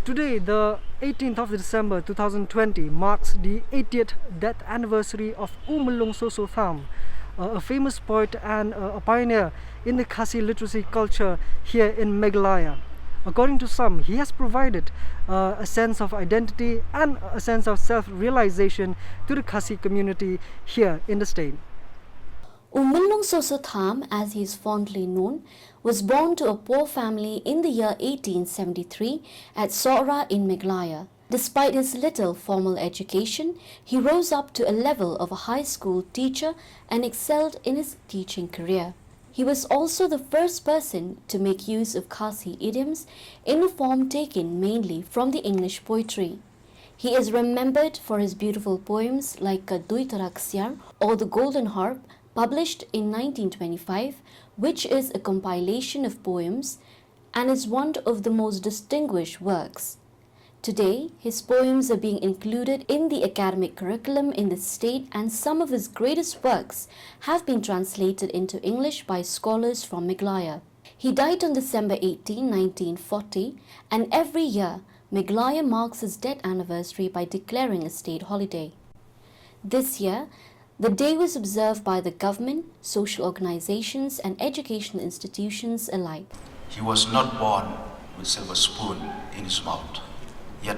Today, the 18th of December 2020, marks the 80th death anniversary of Soso Tham, a famous poet and a pioneer in the Khasi literacy culture here in Meghalaya. According to some, he has provided a sense of identity and a sense of self-realization to the Khasi community here in the state. Soso Tham, as he is fondly known, was born to a poor family in the year 1873 at Sora in Meghalaya. Despite his little formal education, he rose up to a level of a high school teacher and excelled in his teaching career. He was also the first person to make use of Khasi idioms in a form taken mainly from the English poetry. He is remembered for his beautiful poems like Duitaraksiar or The Golden Harp, published in 1925, which is a compilation of poems and is one of the most distinguished works. Today, his poems are being included in the academic curriculum in the state, and some of his greatest works have been translated into English by scholars from Meghalaya. He died on December 18, 1940, and every year, Meghalaya marks his death anniversary by declaring a state holiday. This year, the day was observed by the government, social organizations, and educational institutions alike. He was not born with a silver spoon in his mouth, yet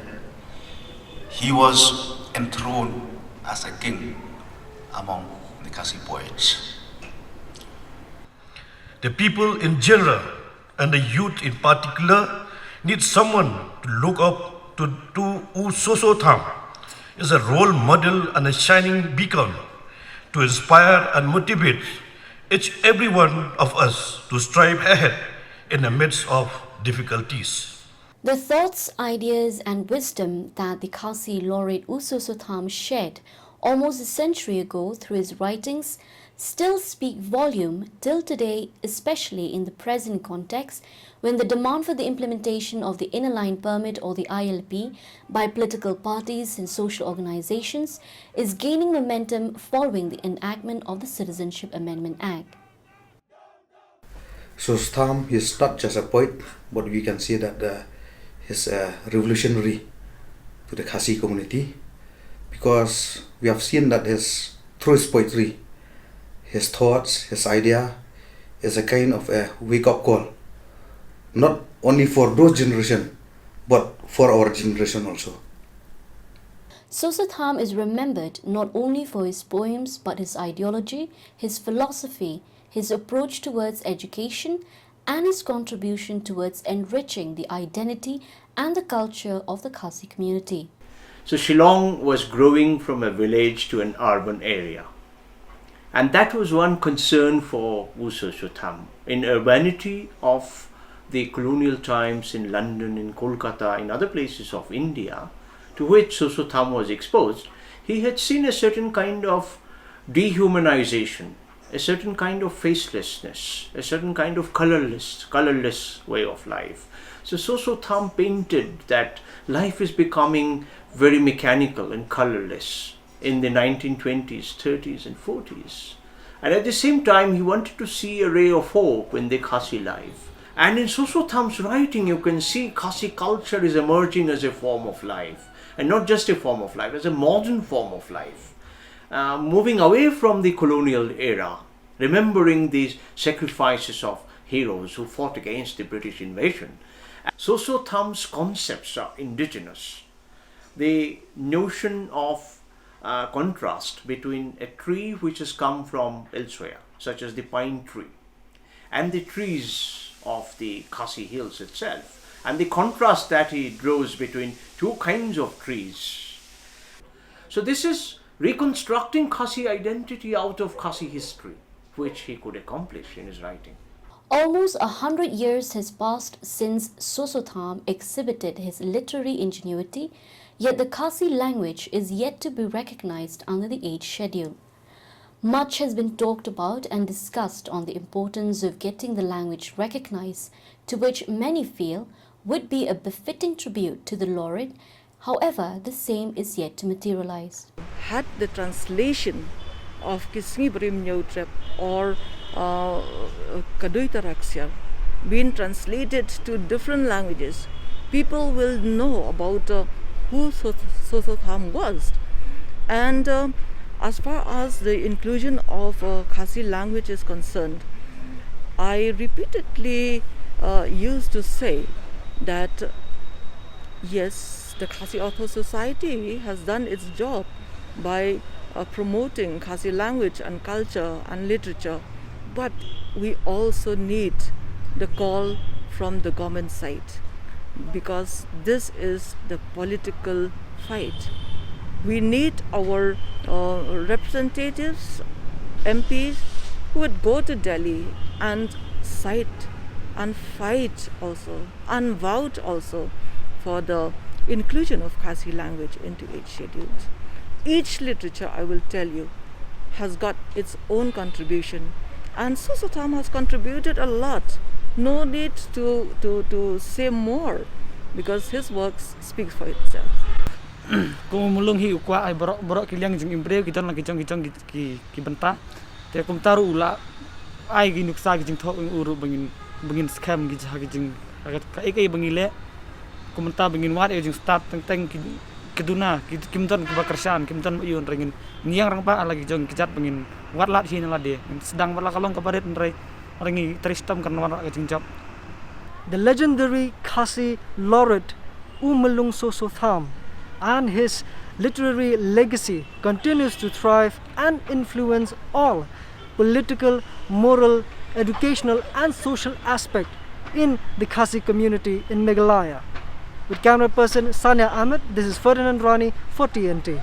he was enthroned as a king among the Khasi poets. The people in general and the youth in particular need someone to look up to Soso Tham as a role model and a shining beacon to inspire and motivate every one of us to strive ahead in the midst of difficulties. The thoughts, ideas, and wisdom that the Khasi laureate Soso Tham shared almost a century ago through his writings still speak volume till today, especially in the present context when the demand for the implementation of the Inner Line Permit or the ILP by political parties and social organizations is gaining momentum following the enactment of the Citizenship Amendment Act. Soso Tham is not just a poet, but we can say that he's revolutionary to the Khasi community, because we have seen that through his poetry, his thoughts, his idea is a kind of a wake-up call, not only for those generation, but for our generation also. Soso Tham is remembered not only for his poems, but his ideology, his philosophy, his approach towards education, and his contribution towards enriching the identity and the culture of the Khasi community. So Shillong was growing from a village to an urban area. And that was one concern for Soso Tham. In urbanity of the colonial times in London, in Kolkata, in other places of India, to which Soso Tham was exposed, he had seen a certain kind of dehumanization, a certain kind of facelessness, a certain kind of colorless way of life. So Soso Tham painted that life is becoming very mechanical and colorless in the 1920s, 30s and 40s. And at the same time, he wanted to see a ray of hope in the Khasi life. And in Soso Tham's writing, you can see Khasi culture is emerging as a form of life. And not just a form of life, as a modern form of life. Moving away from the colonial era, remembering these sacrifices of heroes who fought against the British invasion. Soso Tham's concepts are indigenous. The notion of contrast between a tree which has come from elsewhere, such as the pine tree, and the trees of the Khasi hills itself, and the contrast that he draws between two kinds of trees. So this is reconstructing Khasi identity out of Khasi history, which he could accomplish in his writing. Almost 100 years has passed since Soso Tham exhibited his literary ingenuity, yet the Khasi language is yet to be recognized under the age schedule. Much has been talked about and discussed on the importance of getting the language recognized, to which many feel would be a befitting tribute to the laureate. However, the same is yet to materialize. Had the translation of Kismi Brim Nyotrep or Kaduitaraksya been translated to different languages, people will know about who Soso Tham was. And as far as the inclusion of Khasi language is concerned, I repeatedly used to say that yes, the Khasi Author Society has done its job by promoting Khasi language and culture and literature, but we also need the call from the government side, because this is the political fight. We need our representatives, MPs, who would go to Delhi and cite and fight also and vouch also for the inclusion of Khasi language into each schedule. Each literature, I will tell you, has got its own contribution, and Soso Tham has contributed a lot. No need to say more, because his works speaks for itself. Kung mulung hi ukwa ay borok kiliang jing imbreu kita lang kicong ki benta te kum taru ula ay gi nuksa gi jing thok uru bengin scam gi jing ka ek bengile kumenta bengin wat jing start teng keduna kimton ke bakersan kimton yun ringin niang rang pa lagi jong kijat bengin wat lat hin la de sedang wat la kalong ka paret nrai ringi tristam kan wat jing job. The legendary Khasi laureate Umulung Soso Tham and his literary legacy continues to thrive and influence all political, moral, educational and social aspects in the Khasi community in Meghalaya. With camera person Sanya Ahmed, this is Ferdinand Rani for TNT.